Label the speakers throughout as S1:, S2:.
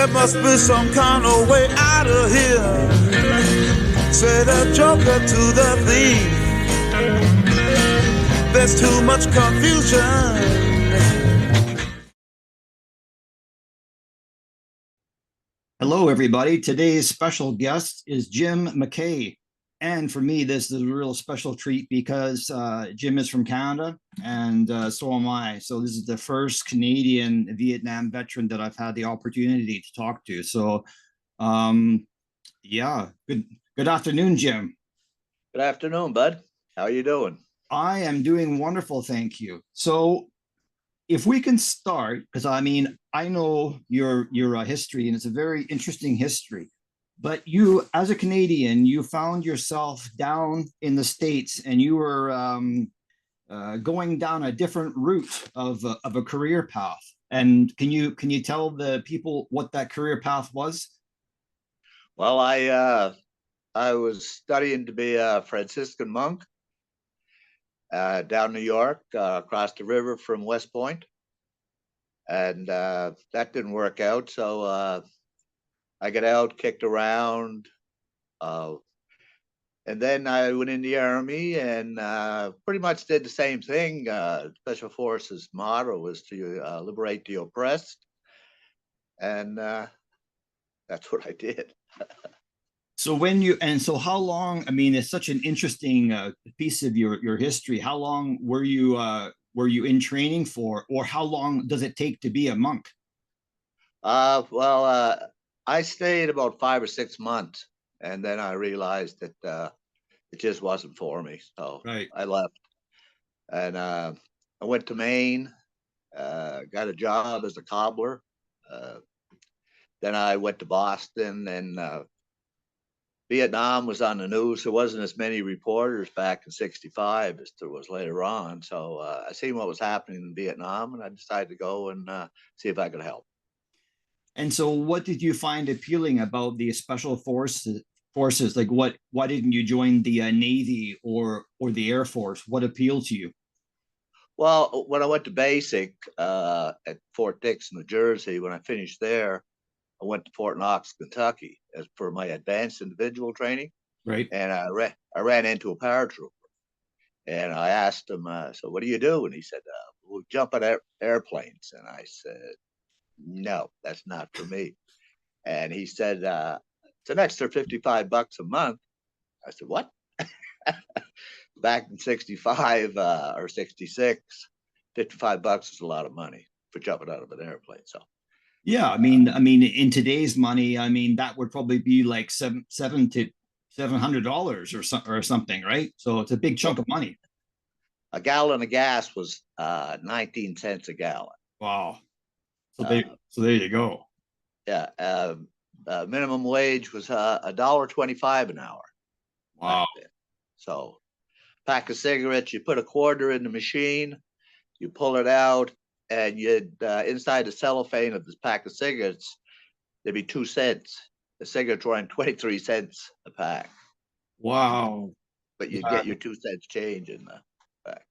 S1: There must be some kind of way out of here, said a joker to the thief. There's too much confusion.
S2: Hello, everybody. Today's special guest is Jim MacKay. And for me, this is a real special treat because Jim is from Canada and so am I. So this is the first Canadian Vietnam veteran that I've had the opportunity to talk to. So yeah, good afternoon, Jim.
S3: Good afternoon, bud. How are you doing?
S2: I am doing wonderful, thank you. So if we can start, because I mean, I know your history and it's a very interesting history, but you, as a Canadian, you found yourself down in the States and you were going down a different route of a career path. And can you tell the people what that career path was?
S3: Well, I was studying to be a Franciscan monk down New York, across the river from West Point. And that didn't work out. So I got out, kicked around. And then I went in the Army and pretty much did the same thing. Special Forces motto was to liberate the oppressed. And that's what I did.
S2: So so how long, I mean, it's such an interesting piece of your history. How long were you in training for, or how long does it take to be a monk?
S3: I stayed about 5 or 6 months, and then I realized that it just wasn't for me. So
S2: right.
S3: I left, and I went to Maine, got a job as a cobbler. Then I went to Boston, and Vietnam was on the news. There wasn't as many reporters back in '65 as there was later on. So I seen what was happening in Vietnam, and I decided to go and see if I could help.
S2: And so what did you find appealing about the special forces? Like why didn't you join the Navy or the Air Force? What appealed to you?
S3: Well, when I went to basic at Fort Dix, New Jersey, when I finished there, I went to Fort Knox, Kentucky, as for my advanced individual training.
S2: Right.
S3: And I ran into a paratrooper, and I asked him, "So what do you do?" And he said, "We'll jump at airplanes." And I said, "No, that's not for me." And he said, "It's an extra $55 a month." I said, "What?" Back in '65 or '66, $55 is a lot of money for jumping out of an airplane. So.
S2: Yeah, I mean, in today's money, I mean that would probably be like $700 or something, right? So it's a big chunk of money.
S3: A gallon of gas was 19 cents a gallon.
S2: Wow. So there you go.
S3: Yeah. Minimum wage was $1.25 an hour.
S2: Wow.
S3: So, pack of cigarettes, you put a quarter in the machine, you pull it out, and you'd inside the cellophane of this pack of cigarettes, there'd be 2 cents. The cigarettes were 23 cents a pack.
S2: Wow.
S3: But you'd get your 2 cents change in the pack.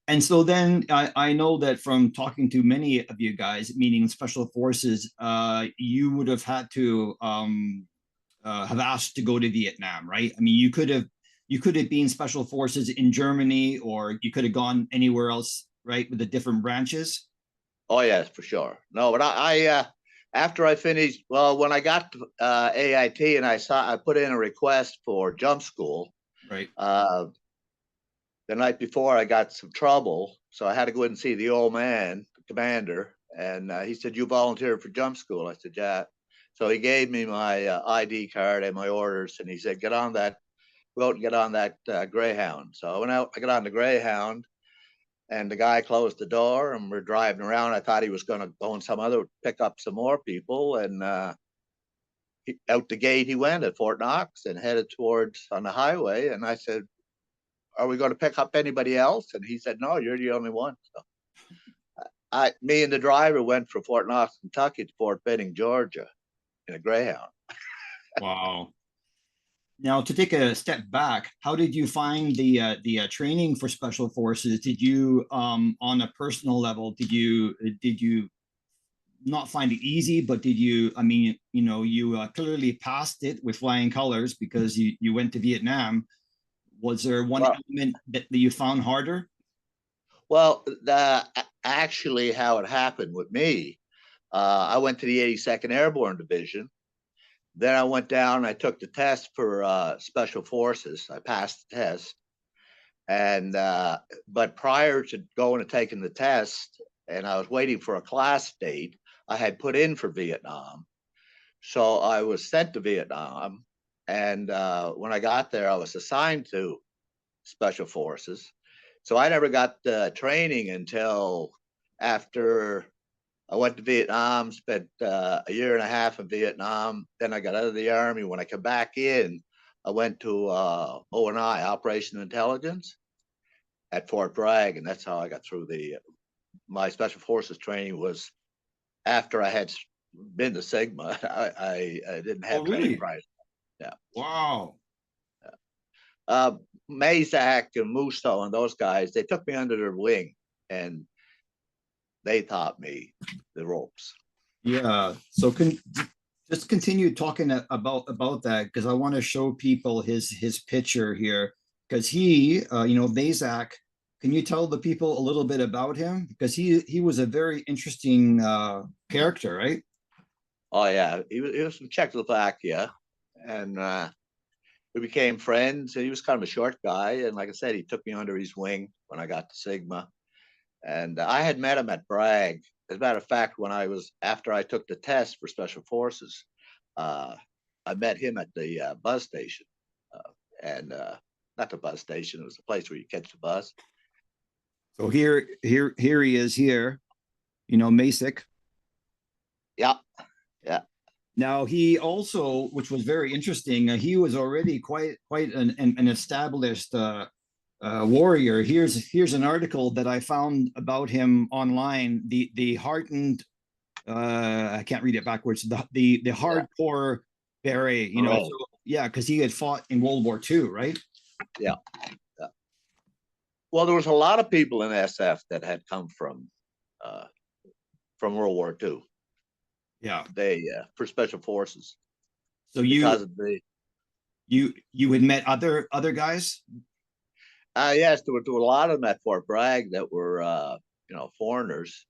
S2: And so then I know that from talking to many of you guys, meaning special forces, you would have had to have asked to go to Vietnam, right? I mean, you could have been special forces in Germany, or you could have gone anywhere else, right, with the different branches.
S3: Oh yes, for sure. No, but I after I finished, well, when I got to AIT and I put in a request for jump school.
S2: Right.
S3: The night before, I got some trouble, so I had to go in and see the old man, the commander, and he said, "You volunteered for jump school?" I said, "Yeah." So he gave me my ID card and my orders, and he said, "Go out and get on that Greyhound." So I went out, I got on the Greyhound, and the guy closed the door, and we're driving around. I thought he was going to go and pick up some more people, and out the gate he went at Fort Knox and headed towards on the highway. And I said, "Are we going to pick up anybody else?" And he said, "No, you're the only one." So me and the driver went from Fort Knox, Kentucky to Fort Benning, Georgia in a Greyhound.
S2: Wow. Now, to take a step back, how did you find the training for special forces? Did you, on a personal level, did you not find it easy, but did you, I mean, you clearly passed it with flying colors because you went to Vietnam. Was there one
S3: Well,
S2: element that you found harder?
S3: well, actually, how it happened with me, I went to the 82nd Airborne Division. Then I went down. I took the test for Special Forces. I passed the test, and but prior to going and taking the test, and I was waiting for a class date, I had put in for Vietnam. So I was sent to Vietnam, and when I got there, I was assigned to Special Forces. So I never got the training until after I went to Vietnam, spent a year and a half in Vietnam. Then I got out of the Army. When I came back in, I went to O&I, Operation Intelligence, at Fort Bragg, and that's how I got through my Special Forces training was after I had been to Sigma. I didn't
S2: Oh,
S3: have training
S2: really?
S3: prior. Yeah.
S2: Wow.
S3: Mazak and Musso and those guys, they took me under their wing and they taught me the ropes.
S2: Yeah. So just continue talking about that because I want to show people his picture here because Bazak. Can you tell the people a little bit about him because he was a very interesting character, right?
S3: Oh yeah, he was from Czechoslovakia, and we became friends. And he was kind of a short guy, and like I said, he took me under his wing when I got to Sigma. And I had met him at Bragg. As a matter of fact, when I was after I took the test for Special Forces, uh, I met him at the bus station, and not the bus station. It was the place where you catch the bus.
S2: So here he is here, Masick.
S3: Yeah, yeah,
S2: Now he also, which was very interesting, he was already quite an established warrior. Here's an article that I found about him online. The hardened, I can't read it backwards. The
S3: yeah.
S2: hardcore beret,
S3: Right.
S2: So yeah, because he had fought in World War II, right?
S3: Yeah, yeah. Well, there was a lot of people in SF that had come uh, from World War II.
S2: Yeah.
S3: They for Special Forces
S2: So
S3: because of the
S2: you had met other guys.
S3: yes, there were a lot of them at Fort Bragg that were foreigners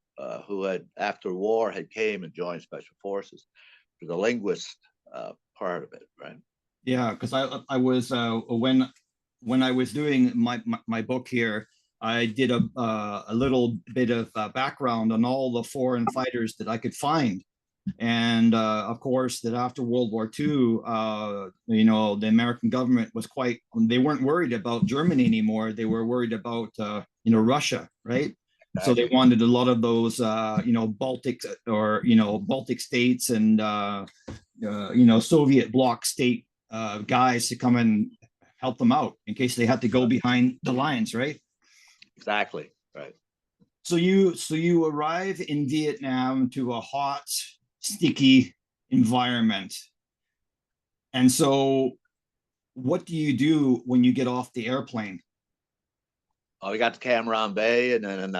S3: who had after war had came and joined Special Forces for the linguist part of it, right?
S2: Yeah, because I was when I was doing my book here, I did a little bit of background on all the foreign fighters that I could find, and of course that after World War II, the American government was they weren't worried about Germany anymore. They were worried about Russia, right? So they
S3: Exactly.
S2: wanted a lot of those Baltic or Baltic states and Soviet bloc state guys to come and help them out in case they had to go behind the lines, right?
S3: Exactly. Right.
S2: So you arrive in Vietnam to a hot, sticky environment. And so what do you do when you get off the airplane?
S3: Oh, we got to Cam Bay, and then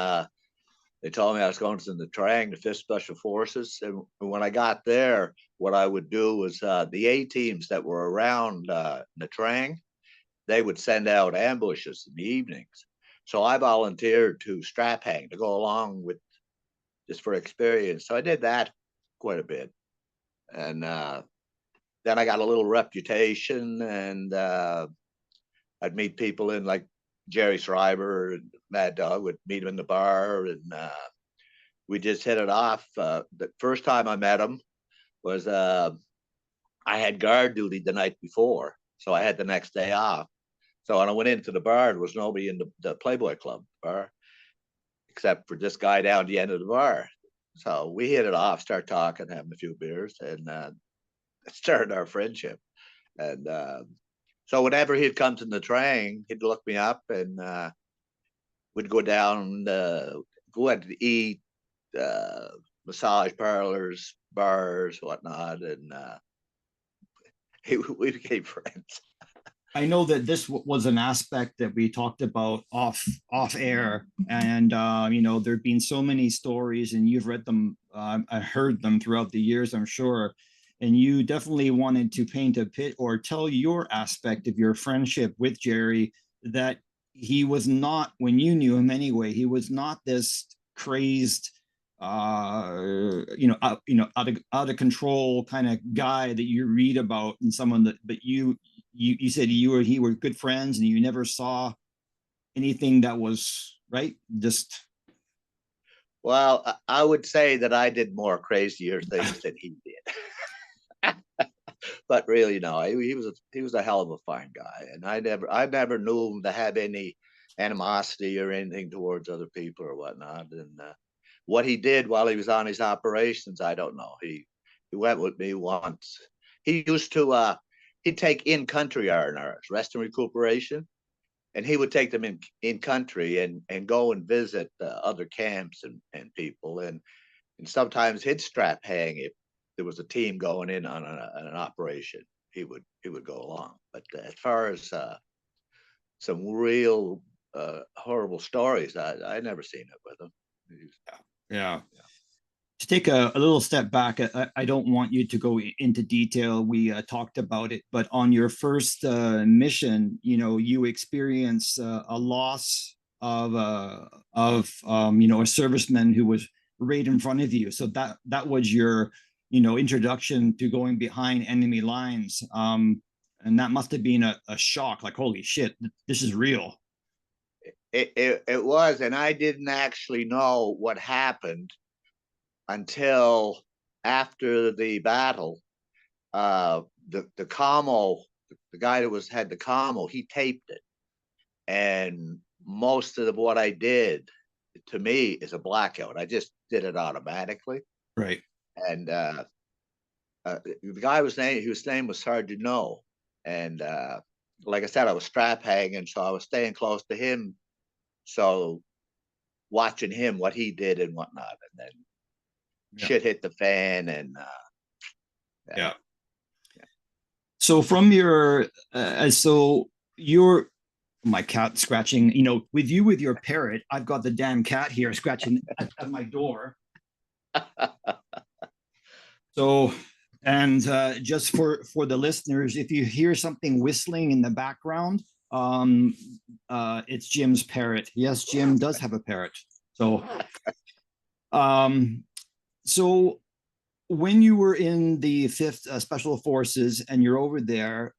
S3: they told me I was going to the Trang, the Fifth Special Forces. And when I got there, what I would do was the A teams that were around the Trang, they would send out ambushes in the evenings. So I volunteered to strap hang to go along with just for experience. So I did that quite a bit. And then I got a little reputation, and I'd meet people in like Jerry Shriver and Mad Dog would meet him in the bar, and we just hit it off. The first time I met him was I had guard duty the night before, so I had the next day off. So when I went into the bar, there was nobody in the Playboy Club bar except for this guy down the end of the bar. So we hit it off, start talking, having a few beers, and started our friendship. And so whenever he'd come to the train, he'd look me up, and we'd go down, go out to eat, massage parlors, bars, whatnot, and we became friends.
S2: I know that this was an aspect that we talked about off air, and you know, there've been so many stories, and you've read them, I heard them throughout the years, I'm sure, and you definitely wanted to paint a pit or tell your aspect of your friendship with Jerry, that he was not, when you knew him anyway, he was not this crazed, out of control kind of guy that you read about, and someone that, but you said you and he were good friends, and you never saw anything that was right. Just
S3: Well, I would say that I did more crazier things than he did. But really, no, he was a hell of a fine guy, and I never knew him to have any animosity or anything towards other people or whatnot. And what he did while he was on his operations, I don't know. He went with me once. He used to he'd take in country R&Rs, rest and recuperation, and he would take them in country and go and visit other camps and people, and sometimes he'd strap hang if there was a team going in on an operation. He would go along. But as far as some real horrible stories, I never seen it with him.
S2: yeah. To take a little step back, I don't want you to go into detail. We talked about it, but on your first mission, you know, you experience a loss of a serviceman who was right in front of you. So that was your, you know, introduction to going behind enemy lines. And that must have been a shock, like, holy shit, this is real.
S3: It was, and I didn't actually know what happened until after the battle. The commo, the guy that had the commo, he taped it, and most of what I did, to me, is a blackout. I just did it automatically.
S2: Right.
S3: And the guy his name was Sergeant No, and like I said, I was strap hanging, so I was staying close to him, so watching him, what he did and whatnot, and then shit hit the fan, and
S2: yeah. So from your so your my cat scratching, you know, with your parrot, I've got the damn cat here scratching at my door. So, and just for the listeners, if you hear something whistling in the background, it's Jim's parrot. Yes, Jim does have a parrot. So, so when you were in the 5th Special Forces and you're over there,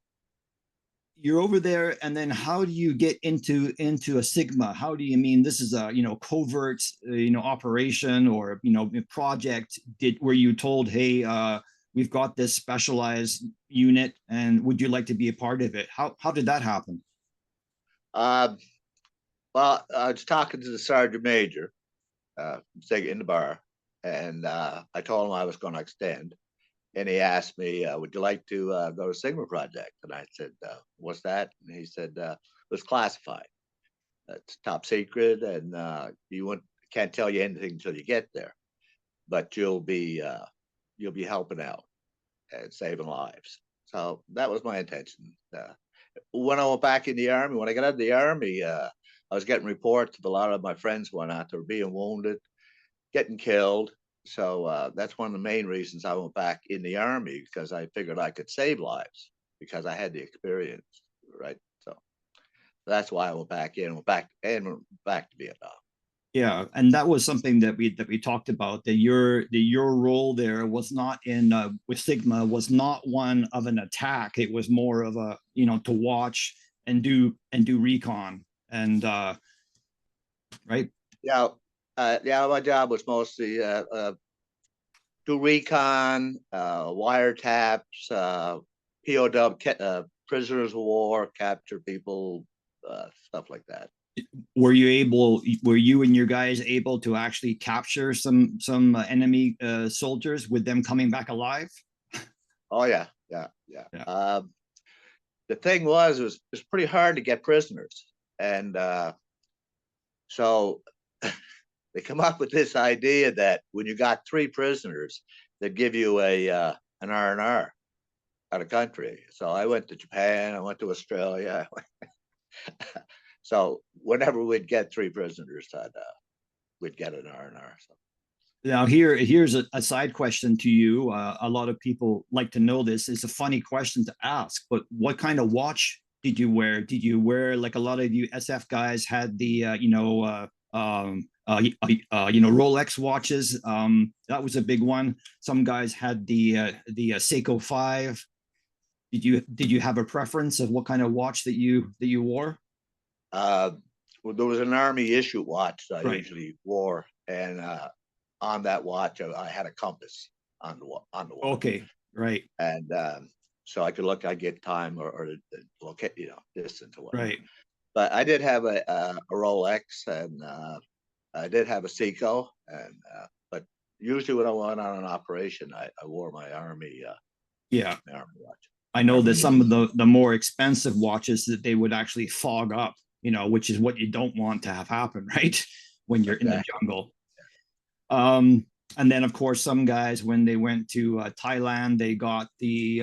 S2: and then how do you get into a Sigma? How do you mean this is a, you know, covert, you know, operation, or, you know, project? Were you told, hey, we've got this specialized unit, and would you like to be a part of it? How did that happen?
S3: Well, I was talking to the sergeant major, in the bar, and I told him I was going to extend, and he asked me, "Would you like to go to Sigma Project?" And I said, "What's that?" And he said, "It was classified. It's top secret, and can't tell you anything until you get there. But you'll be helping out and saving lives." So that was my intention. When I went back in the army, when I got out of the army, I was getting reports of a lot of my friends went out. They were being wounded, getting killed. So that's one of the main reasons I went back in the army, because I figured I could save lives because I had the experience, right? So that's why I went back to Vietnam.
S2: Yeah, and that was something that we talked about, that your role there was not in with Sigma, was not one of an attack. It was more of a, you know, to watch and do recon, and right.
S3: Yeah, my job was mostly do recon, wiretaps, POW, prisoners of war, capture people, stuff like that.
S2: Were you and your guys able to actually capture some enemy soldiers with them coming back alive?
S3: Oh yeah. The thing was, it was pretty hard to get prisoners, and so they come up with this idea that when you got 3 prisoners, they'd give you an R&R. out of country. So I went to Japan, I went to Australia. So whenever we'd get 3 prisoners, we'd get an R&R. So.
S2: Now here's a side question to you. A lot of people like to know this. It's a funny question to ask, but what kind of watch did you wear? Did you wear, like a lot of you SF guys had the Rolex watches? That was a big one. Some guys had the Seiko 5. Did you have a preference of what kind of watch that you wore?
S3: Well, there was an army issue watch that I
S2: Right.
S3: usually wore, and on that watch I had a compass on the watch.
S2: Okay, right,
S3: And so I could look, I get time or locate, distance or whatever.
S2: right.
S3: But I did have a Rolex, and I did have a Seiko, and but usually when I went on an operation, I wore my army
S2: Yeah.
S3: my army watch.
S2: I know that some of the more expensive watches that they would actually fog up, which is what you don't want to have happen, right? When you're in the jungle. And then of course some guys, when they went to Thailand, they got the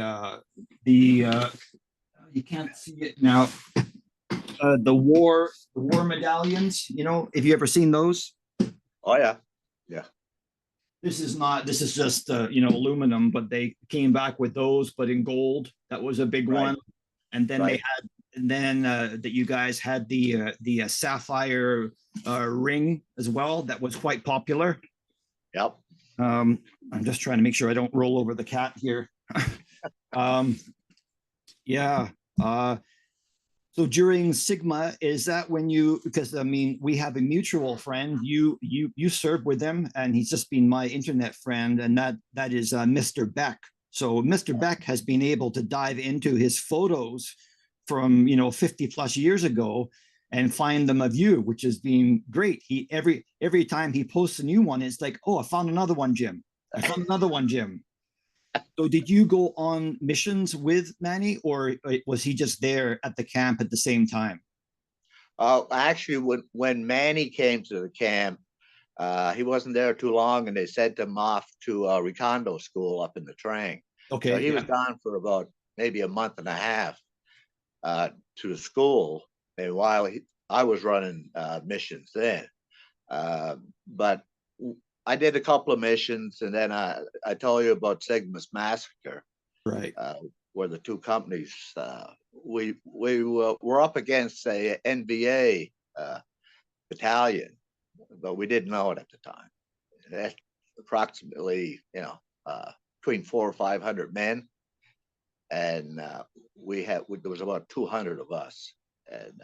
S2: you can't see it now, the war medallions. Have you ever seen those?
S3: Oh yeah, yeah.
S2: This is just aluminum, but they came back with those, but in gold. That was a big one. And then they had, that you guys had the sapphire ring as well. That was quite popular.
S3: Yep.
S2: I'm just trying to make sure I don't roll over the cat here. Yeah. So during Sigma, is that when because I mean, we have a mutual friend, you served with him, and he's just been my internet friend, and that is Mr. Beck. So Mr. Beck has been able to dive into his photos from 50 plus years ago and find them of you, which has been great. He every time he posts a new one, it's like, oh, I found another one, Jim. I found another one, Jim. So did you go on missions with Manny, or was he just there at the camp at the same time?
S3: Actually, when Manny came to the camp, he wasn't there too long, and they sent him off to Recondo school up in the Trang.
S2: Okay.
S3: So he was gone for about maybe a month and a half to the school, and while I was running missions then. But I did a couple of missions, and then I told you about Sigma's massacre,
S2: Right.
S3: where the 2 companies we were up against a NBA battalion, but we didn't know it at the time. That's approximately between 400 or 500 men, and there was about 200 of us, and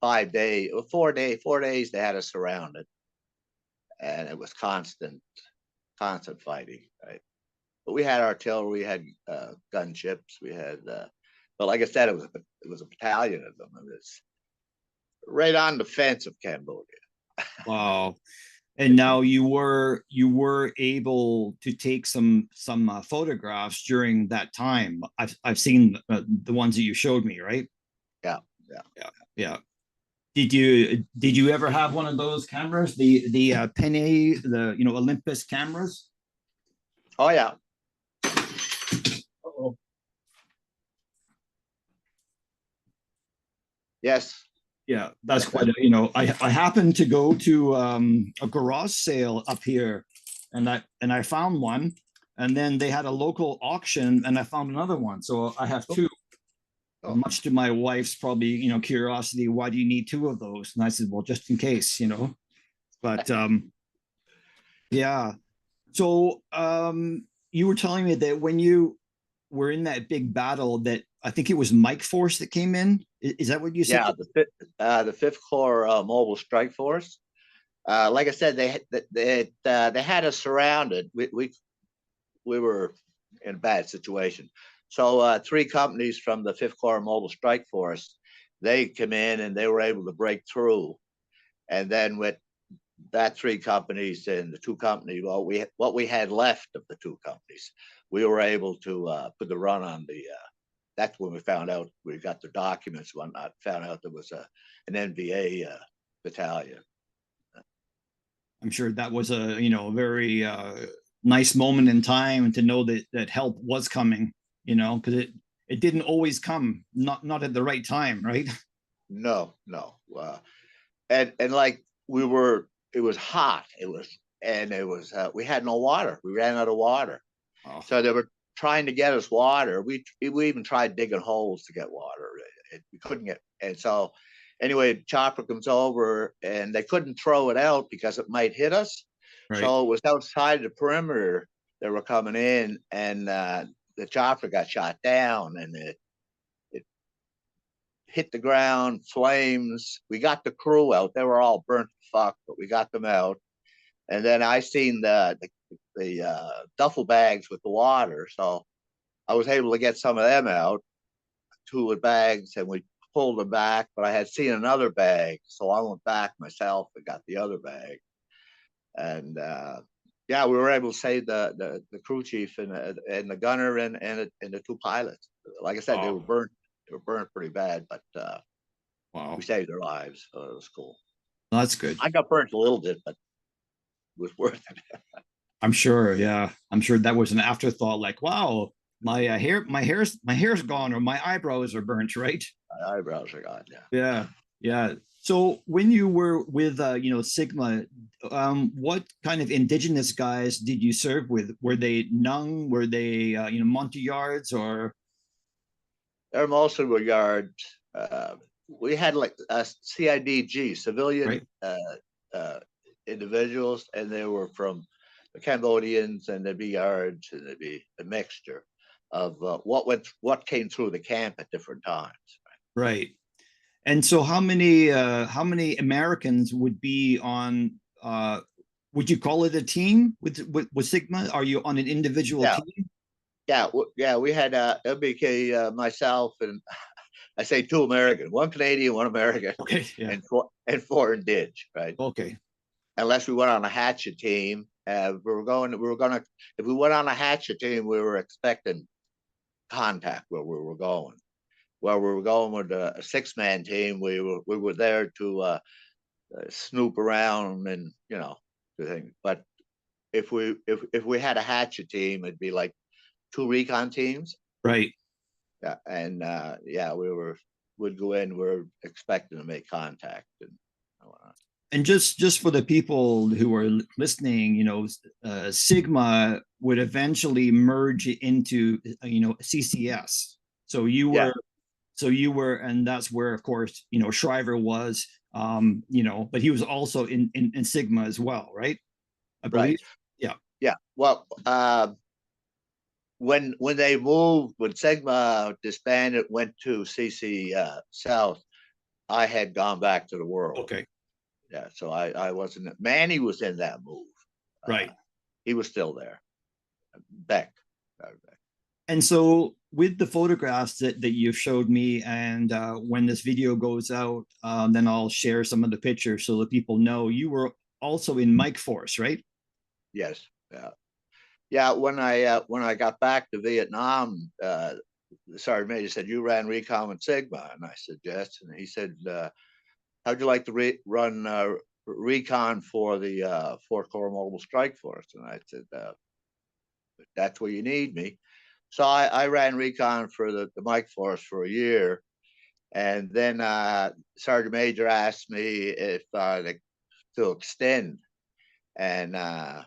S3: 4 days they had us surrounded. And it was constant fighting, right? But we had artillery, we had gunships, we had, but like I said, it was a battalion of them. It was right on the fence of Cambodia.
S2: Wow. And now you were able to take some photographs during that time. I've seen the ones that you showed me, right? Yeah. Did you ever have one of those cameras, the Penny, the Olympus cameras?
S3: Oh yeah.
S2: Uh-oh.
S3: Yes.
S2: Yeah, that's quite I happened to go to a garage sale up here, and I found one, and then they had a local auction, and I found another one, so I have 2. Much to my wife's probably curiosity, why do you need 2 of those? And I said, well, just in case, but yeah. So you were telling me that when you were in that big battle, that I think it was Mike Force that came in. Is that what you said?
S3: Yeah, the 5th Corps Mobile Strike Force. Like I said, they had us surrounded. We were in a bad situation. So 3 companies from the 5th Corps Mobile Strike Force, they come in and they were able to break through. And then with that 3 companies and the 2 companies, what we had left of the 2 companies, we were able to put the run on the. That's when we found out, we got the documents, whatnot, found out there was an NVA battalion.
S2: I'm sure that was a very nice moment in time to know that help was coming. you know, because it didn't always come, not at the right time, right?
S3: No, no. And like it was hot. We had no water. We ran out of water.
S2: Oh,
S3: So they were trying to get us water. We even tried digging holes to get water. We couldn't get, and so anyway, chopper comes over and they couldn't throw it out because it might hit us.
S2: right.
S3: So it was outside the perimeter they were coming in, and the chopper got shot down, and it hit the ground, flames. We got the crew out. They were all burnt to fuck, but we got them out. And then I seen the duffel bags with the water, so I was able to get some of them out, two of bags, and we pulled them back. But I had seen another bag, so I went back myself and got the other bag. And yeah, we were able to save the crew chief and the gunner and the two pilots. Like I said, they were burnt. They were burnt pretty bad, but
S2: Wow,
S3: we saved their lives. So it was cool.
S2: that's good.
S3: I got burnt a little bit, but it was worth it.
S2: I'm sure. Yeah, I'm sure that was an afterthought. Like, wow, my hair's gone, or my eyebrows are burnt, right?
S3: My eyebrows are gone. Yeah.
S2: Yeah, yeah. So when you were with Sigma, what kind of indigenous guys did you serve with? Were they Nung? Were they Montagnards or?
S3: They're mostly were yards. We had like a CIDG, civilian individuals, and they were from the Cambodians, and there'd be yards, and there'd be a mixture of what came through the camp at different times.
S2: Right. And so how many Americans would be on would you call it a team with Sigma? Are you on an individual team?
S3: Yeah, we had MacKay, myself, and I say two American, one Canadian, one American,
S2: Okay, yeah.
S3: and four Indig, right?
S2: Okay.
S3: Unless we went on a hatchet team, if we went on a hatchet team, we were expecting contact where we were going. Where we were going with a 6-man team, we were there to snoop around and the thing. But if we had a hatchet team, it'd be like 2 recon teams.
S2: Right.
S3: Yeah, and we'd go in. We're expecting to make contact
S2: and just for the people who are listening, Sigma would eventually merge into CCS. So you were, and that's where, of course, Shriver was, but he was also in Sigma as well, right? I believe.
S3: Right. Yeah. Well, when they moved, when Sigma disbanded, went to CC South, I had gone back to the world.
S2: Okay.
S3: Yeah. So I wasn't. Manny was in that move.
S2: Right.
S3: He was still there. Beck.
S2: And so with the photographs that you showed me, and when this video goes out, then I'll share some of the pictures so that people know you were also in Mike Force, right?
S3: Yes. Yeah. When I got back to Vietnam, the sergeant major said, "You ran recon with Sigma," and I said yes. And he said, "How'd you like to run recon for the 4th Corps Mobile Strike Force?" And I said, "That's where you need me." So I ran recon for the Mike Force for a year, and then Sergeant Major asked me if to extend, and I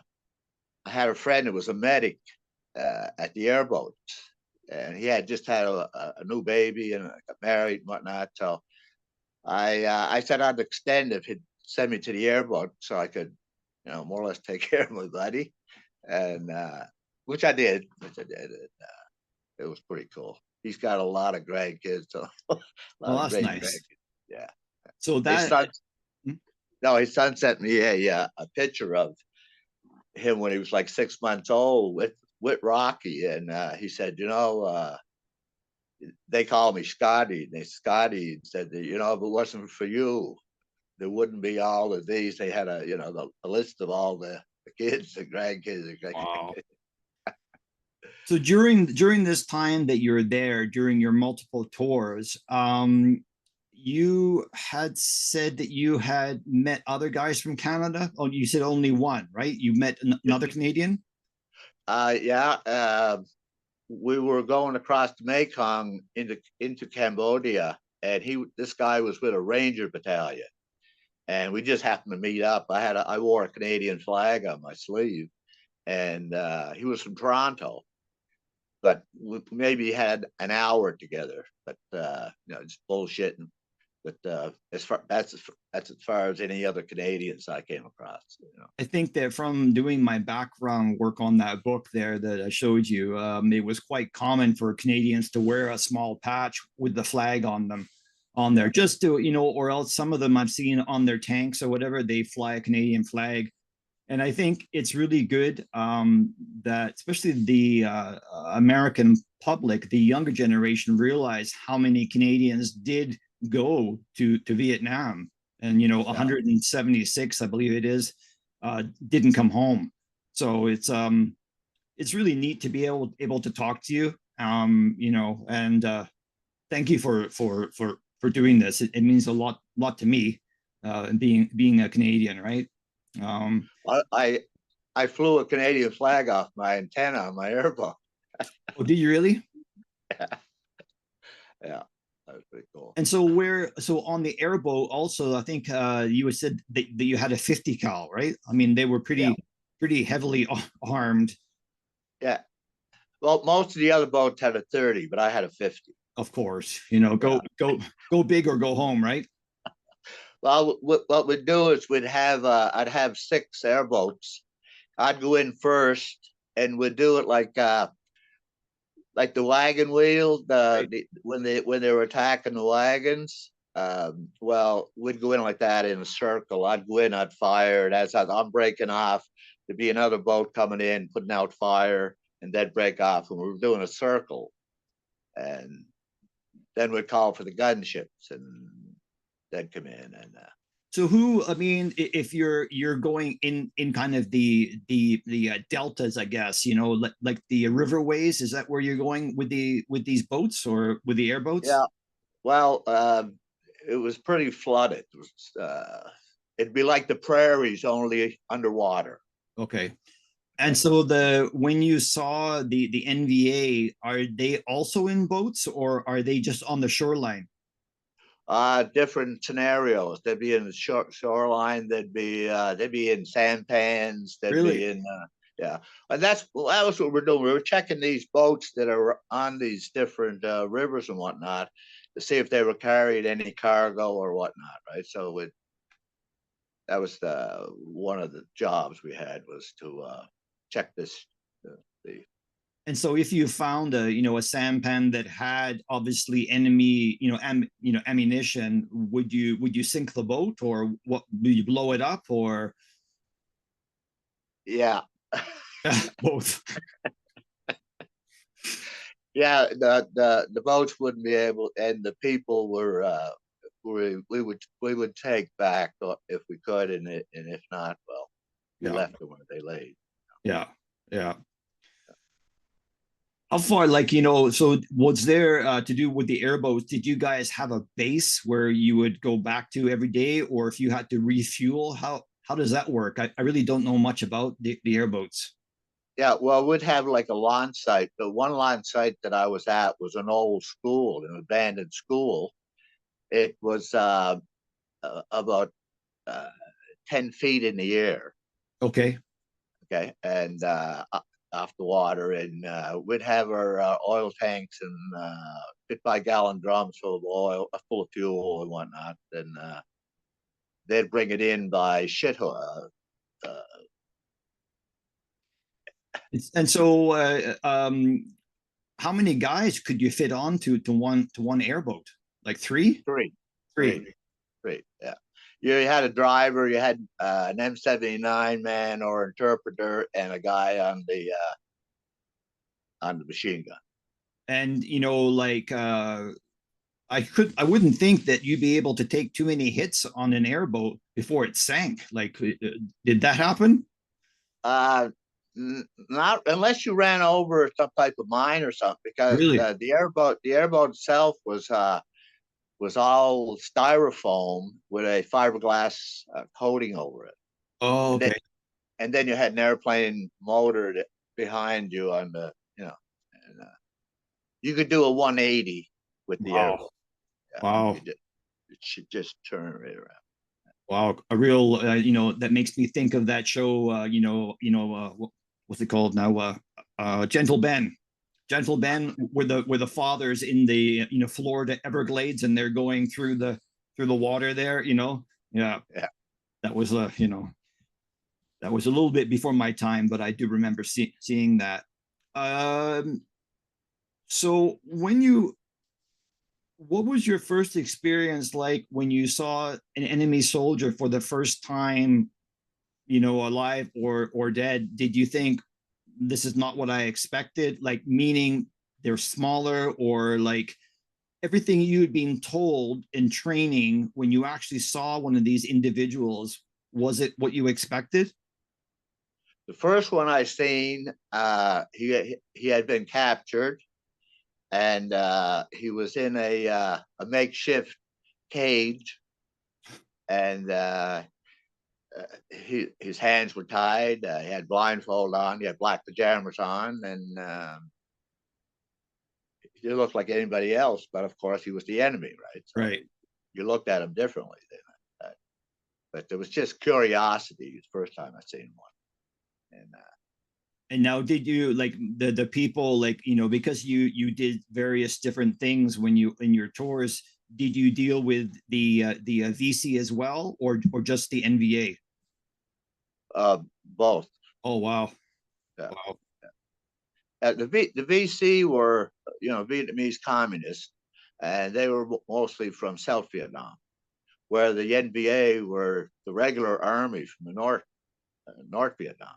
S3: had a friend who was a medic at the Airboat, and he had just had a new baby and got married and whatnot. So I said I'd extend if he'd send me to the Airboat so I could, more or less take care of my buddy, and which I did. It was pretty cool. He's got a lot of grandkids. So
S2: That's nice.
S3: Yeah.
S2: So that
S3: his son sent me a picture of him when he was like 6 months old with Rocky, and he said, they call me Scotty. Scotty said that, if it wasn't for you, there wouldn't be all of these. They had a list of all the kids, the grandkids.
S2: Wow. So during this time that you're there, during your multiple tours, you had said that you had met other guys from Canada. Oh, you said only one, right? You met another Canadian?
S3: Yeah. we were going across the Mekong into Cambodia, and this guy was with a Ranger battalion, and we just happened to meet up. I wore a Canadian flag on my sleeve, and he was from Toronto, but we maybe had an hour together, but just bullshitting. But that's as far as any other Canadians I came across.
S2: I think that from doing my background work on that book there that I showed you, it was quite common for Canadians to wear a small patch with the flag on them, on there, just to, or else some of them I've seen on their tanks or whatever, they fly a Canadian flag. And I think it's really good that especially the American public, the younger generation, realize how many Canadians did go to Vietnam, and 176, I believe it is, didn't come home. So it's really neat to be able to talk to you, and thank you for doing this. It means a lot to me, being a Canadian, right?
S3: I flew a Canadian flag off my antenna on my airboat.
S2: Oh, did you really?
S3: Yeah, that was pretty cool.
S2: And so on the airboat also, I think you had said that you had a 50 cal, right? I mean, they were pretty heavily armed.
S3: Yeah. Well, most of the other boats had a 30, but I had a 50.
S2: Of course, go big or go home, right?
S3: Well, what we'd do is I'd have 6 airboats. I'd go in first, and we'd do it like the wagon wheel, when they were attacking the wagons. Well, we'd go in like that in a circle. I'd go in, I'd fire, and as I'm breaking off, there'd be another boat coming in, putting out fire, and they'd break off, and we were doing a circle. And then we'd call for the gunships, and they'd come in. And
S2: so if you're going in kind of the deltas, I guess, like the riverways, is that where you're going with these boats or with the airboats?
S3: Yeah, well, it was pretty flooded. It'd be like the prairies, only underwater.
S2: Okay. And so when you saw the NVA, are they also in boats, or are they just on the shoreline?
S3: Different scenarios. They'd be in the shoreline. They'd be in sampans. They'd be in yeah. And that was what we're doing. We were checking these boats that are on these different rivers and whatnot to see if they were carrying any cargo or whatnot, right? So that was one of the jobs we had, was to check this.
S2: And so if you found a sampan that had obviously enemy ammunition, would you sink the boat, or what, do you blow it up, or?
S3: Yeah.
S2: Both.
S3: Yeah, the boats wouldn't be able, and the people were we would take back if we could, and if not, well, we left them where they laid.
S2: Yeah. How far, so was there to do with the airboats, did you guys have a base where you would go back to every day, or if you had to refuel, how does that work? I really don't know much about the airboats.
S3: Yeah, well, we'd have like a launch site. The one launch site that I was at was an old school, an abandoned school. It was about 10 feet in the air.
S2: Okay.
S3: And off the water, and we'd have our oil tanks and 50-gallon drums full of oil, full of fuel and whatnot. And they'd bring it in by shit.
S2: And so, how many guys could you fit onto one airboat? Like three?
S3: Three. Yeah. You had a driver. You had an M79 man or interpreter, and a guy on the machine gun.
S2: And I wouldn't think that you'd be able to take too many hits on an airboat before it sank. Like, did that happen?
S3: Not unless you ran over some type of mine or something, because
S2: really?
S3: The airboat itself was all styrofoam with a fiberglass coating over it.
S2: Oh, okay.
S3: And then you had an airplane motor behind you on the, you could do a 180 with the
S2: Wow.
S3: airboat. Yeah,
S2: Wow.
S3: it should just turn right around.
S2: Wow. A real, that makes me think of that show, what's it called now? Gentle Ben. Gentle Ben, where the father's in the Florida Everglades, and they're going through the water there. Yeah.
S3: Yeah.
S2: That was that was a little bit before my time, but I do remember seeing that. So what was your first experience like when you saw an enemy soldier for the first time, alive or dead? Did you think this is not what I expected? Like, meaning they're smaller, or like everything you had been told in training when you actually saw one of these individuals, was it what you expected?
S3: The first one I seen, he had been captured, and he was in a makeshift cage, and his hands were tied. He had blindfold on. He had black pajamas on, and he looked like anybody else. But of course, he was the enemy, right? So
S2: Right.
S3: you looked at him differently then. But there was just curiosity. It was the first time I seen one,
S2: And now, did you, like, the people, like, because you did various different things when you in your tours, did you deal with the VC as well, or just the NVA?
S3: both.
S2: Oh, wow.
S3: Yeah.
S2: Wow.
S3: The VC were, Vietnamese communists, and they were mostly from South Vietnam, where the NVA were the regular army from the North Vietnam.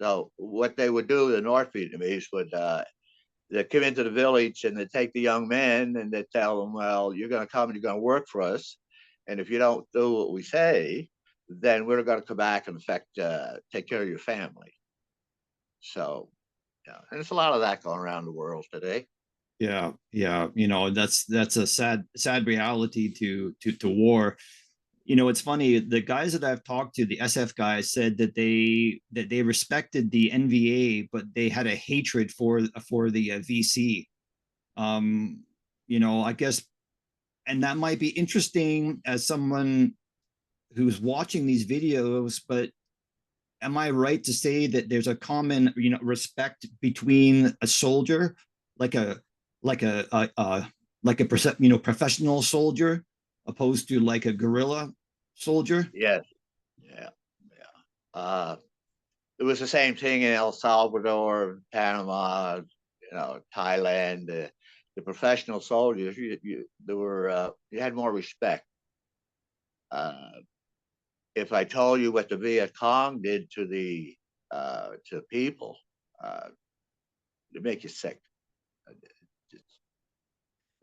S3: So what they would do, the North Vietnamese would, they'd come into the village and they'd take the young men and they'd tell them, well, you're going to come and you're going to work for us, and if you don't do what we say, then we're going to come back and take care of your family. So, yeah, and there's a lot of that going around the world today.
S2: Yeah, yeah. That's a sad reality to war. It's funny, the guys that I've talked to, the SF guys, said that they respected the NVA, but they had a hatred for the VC. I guess, and that might be interesting as someone who's watching these videos, but am I right to say that there's a common, respect between a soldier, like a professional soldier, opposed to like a guerrilla soldier?
S3: Yes. Yeah. Yeah. It was the same thing in El Salvador, Panama, Thailand. The professional soldiers, you had more respect. If I told you what the Viet Cong did to the people, it'd make you sick.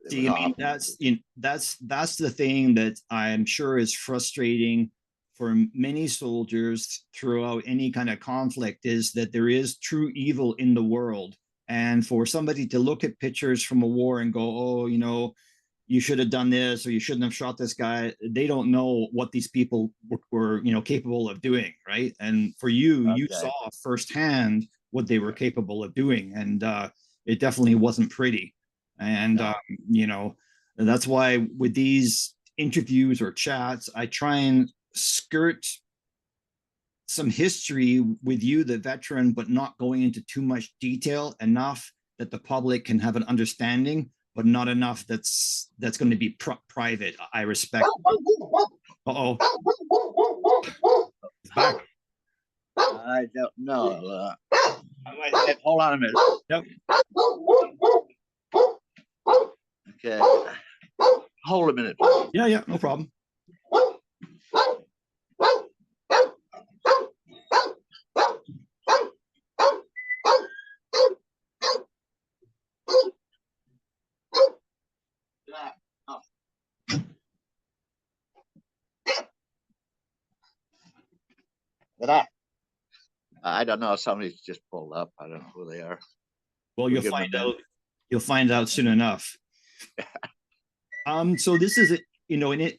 S2: See, I mean, that's the thing that I'm sure is frustrating for many soldiers throughout any kind of conflict, is that there is true evil in the world. And for somebody to look at pictures from a war and go, oh, you should have done this, or you shouldn't have shot this guy, they don't know what these people were capable of doing, right? And for you, you saw firsthand what they were capable of doing, and it definitely wasn't pretty. And that's why with these interviews or chats, I try and skirt some history with you, the veteran, but not going into too much detail, enough that the public can have an understanding, but not enough that's going to be private. I respect. Uh-oh. It's back.
S3: I don't know. Hold on a minute.
S2: Yep.
S3: Okay. Hold a minute.
S2: Yeah, no problem.
S3: I don't know. Somebody's just pulled up. I don't know who they are.
S2: Well, you'll find out. You'll find out soon enough. So this is an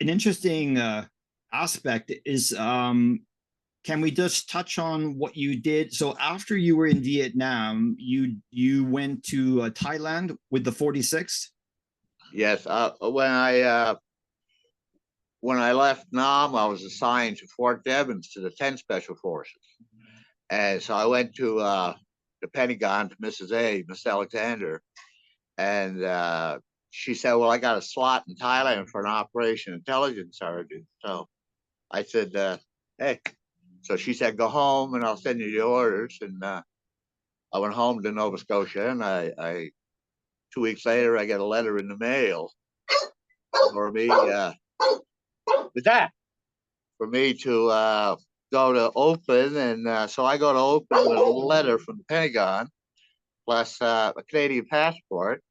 S2: interesting aspect is, can we just touch on what you did? So after you were in Vietnam, you went to Thailand with the 46th?
S3: Yes, when I left Nam, I was assigned to Fort Devens to the 10 Special Forces. And so I went to the Pentagon to Mrs. A, Miss Alexander, and she said, well, I got a slot in Thailand for an Operation Intelligence Sergeant. So I said, hey. So she said, go home and I'll send you the orders. And I went home to Nova Scotia, and I 2 weeks later, I got a letter in the mail for me, with that, for me to go to Oakland. And so I go to Oakland with a letter from the Pentagon, plus a Canadian passport.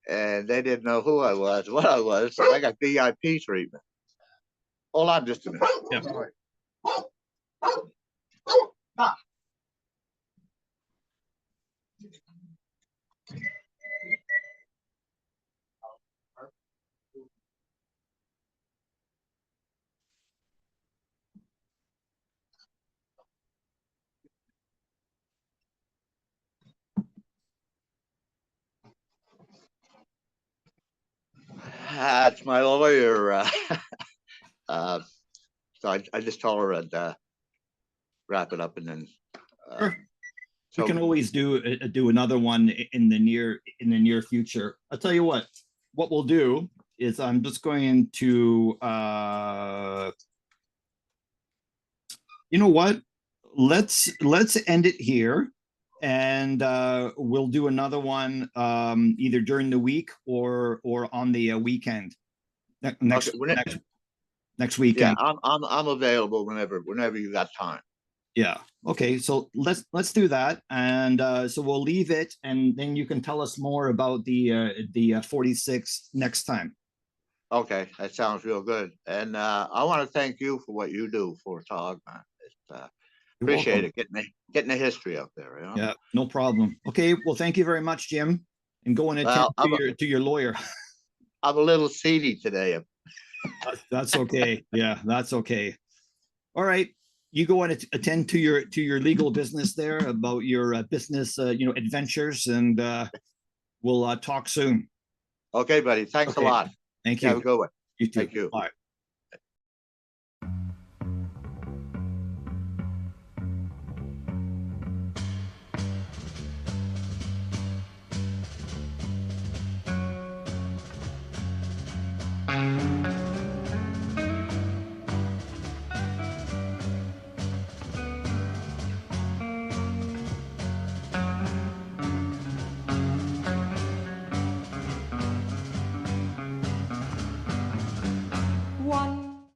S3: And they didn't know who I was, what I was. So I got VIP treatment. Hold on just a minute.
S2: Yeah.
S3: Ah. That's my lawyer. So I just told her I'd wrap it up, and then
S2: Sure.
S3: so
S2: We can always do another one in the near future. I'll tell you what we'll do is I'm just going to you know what? Let's end it here, and we'll do another one either during the week or on the weekend. Next
S3: okay,
S2: next
S3: yeah,
S2: weekend.
S3: I'm available whenever you got time.
S2: Yeah. Okay. So let's do that, and so we'll leave it, and then you can tell us more about the 46 next time.
S3: Okay, that sounds real good. And I want to thank you for what you do for TOG, man.
S2: You're
S3: Appreciate
S2: welcome.
S3: it, getting the history out there. You know?
S2: Yeah. No problem. Okay. Well, thank you very much, Jim, and go and attend
S3: Well,
S2: to your lawyer.
S3: I'm a little seedy today.
S2: That's okay. Yeah, that's okay. All right. You go and attend to your legal business there about your business adventures, and we'll talk soon.
S3: Okay, buddy. Thanks
S2: Okay.
S3: a lot.
S2: Thank
S3: Have a
S2: you.
S3: good one.
S2: You too.
S3: Thank you.
S2: Bye.